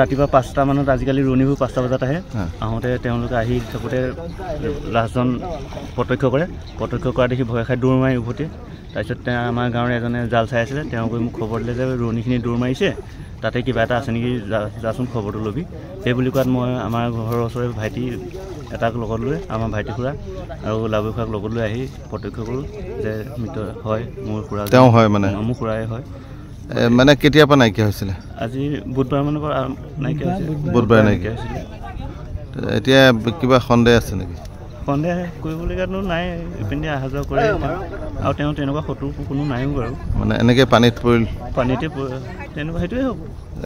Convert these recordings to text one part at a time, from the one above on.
ৰাতিপুৱা 5টা মানত আজিকালি ৰোৱনীবোৰ 5টা বজাত আহে আহোঁতে তেওঁলোকে আহি থাকোঁতে লাষ্টজন প্ৰত্যক্ষ কৰা দেখি ভয় খাই দৌৰ মাৰি উভতি তাৰপিছত আমাৰ গাঁৱৰ এজনে জাল চাই আছিলে তেওঁ গৈ মোক খবৰ দিলে যে ৰোৱনীখিনি দৌৰ মাৰিছে তাতে কিবা এটা আছে নেকি যাচোন খবৰটো ল'বি সেই বুলি কোৱাত মই আমাৰ ঘৰৰ ওচৰৰে ভাইটি এটাক লগত লৈ আমাৰ ভাইটি খুৰা আৰু লাভু খুৰাক লগত লৈ আহি প্ৰত্যক্ষ কৰোঁ যে মৃত হয় মোৰ খুৰা তেওঁ হয় মানে মোৰ খুৰাই হয় মানে কেতিয়াৰ পৰা নাইকিয়া হৈছিলে আজি বুধবাৰ মানৰ পৰা নাইকিয়া হৈছিলে বুধবাৰে নাইকিয়া হৈছিলে এতিয়া কিবা সন্দেহ আছে নেকি সন্দেহ কৰিবলগীয়াতো নাই ইপিনে অহা যোৱা কৰে আৰু তেওঁ তেনেকুৱা শত্ৰু কোনো নাইও বাৰু মানে এনেকৈ পানীতে তেনেকুৱা সেইটোৱে হ'ব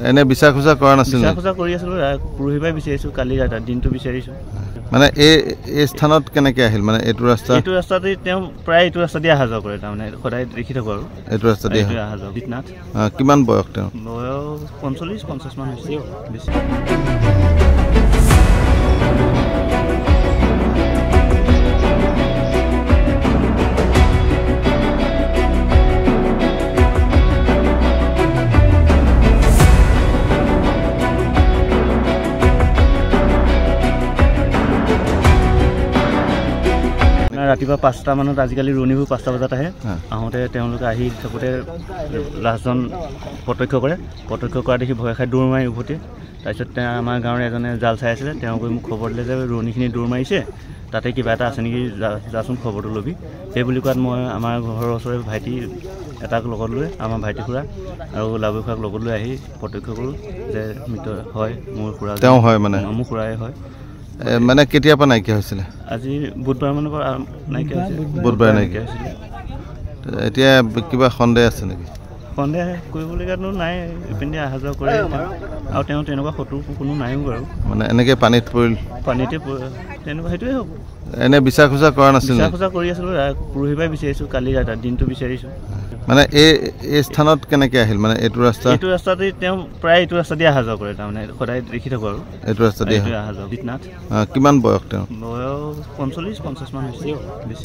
এনে বিচাৰ খোজা কৰা নাছিল বিচাৰ খোজা কৰি আছিলোঁ পৰহি পৰাই বিচাৰিছোঁ কালি দিনটো বিচাৰিছোঁ মানে এই স্থানত কেনেকৈ আহিল মানে এইটো ৰাস্তাতে তেওঁ প্ৰায় এইটো ৰাস্তা দি অহা যোৱা কৰে তাৰমানে সদায় দেখি থাকোঁ আৰু এইটো ৰাস্তা দি অহা যোৱা বিশ্বনাথ কিমান বয়স তেওঁ বয়স 45-50 মান হৈছে বেছি ৰাতিপুৱা 5টা মানত আজিকালি ৰোৱনীবোৰ 5টা বজাত আহে আহোঁতে তেওঁলোকে আহি থাকোঁতে লাষ্টজন প্ৰত্যক্ষ কৰা দেখি ভয় খাই দৌৰ মাৰি উভতি তাৰপিছত আমাৰ গাঁৱৰ এজনে জাল চাই আছিলে তেওঁ গৈ মোক খবৰ দিলে যে ৰোৱনীখিনি দৌৰ মাৰিছে তাতে কিবা এটা আছে নেকি যাচোন খবৰটো ল'বি সেই বুলি কোৱাত মই আমাৰ ঘৰৰ ওচৰৰে ভাইটি এটাক লগত লৈ আমাৰ ভাইটি খুৰা আৰু লাভু খুৰাক লগত লৈ আহি প্ৰত্যক্ষ কৰোঁ যে মৃত হয় মোৰ খুৰা তেওঁ হয় মানে মোৰ খুৰাই হয় মানে কেতিয়াৰ পৰা নাইকিয়া হৈছিলে আজি বুধবাৰ মানৰ পৰা নাইকিয়া হৈছিলে বুধবাৰে নাইকিয়া হৈছিলে এতিয়া কিবা সন্দেহ আছে নেকি সন্দেহ কৰিবলগীয়াতো নাই ইপিনে অহা যোৱা কৰে আৰু তেওঁ তেনেকুৱা শত্ৰু কোনো নাইও বাৰু মানে এনেকৈ পানীতে তেনেকুৱা সেইটোৱে হ'ব এনে বিচাৰ খোজা কৰা নাছিল বিচাৰ খোজা কৰি আছিলোঁ পৰহি পৰাই বিচাৰিছোঁ কালি দিনটো বিচাৰিছোঁ মানে এই স্থানত কেনেকৈ আহিল মানে এইটো ৰাস্তাতে তেওঁ প্ৰায় এইটো ৰাস্তা দি অহা যোৱা কৰে তাৰমানে সদায় দেখি থাকোঁ আৰু এইটো ৰাস্তা দি অহা যোৱা বিশ্বনাথ কিমান বয়স তেওঁ বয়স 45-50 মান হৈছে বেছি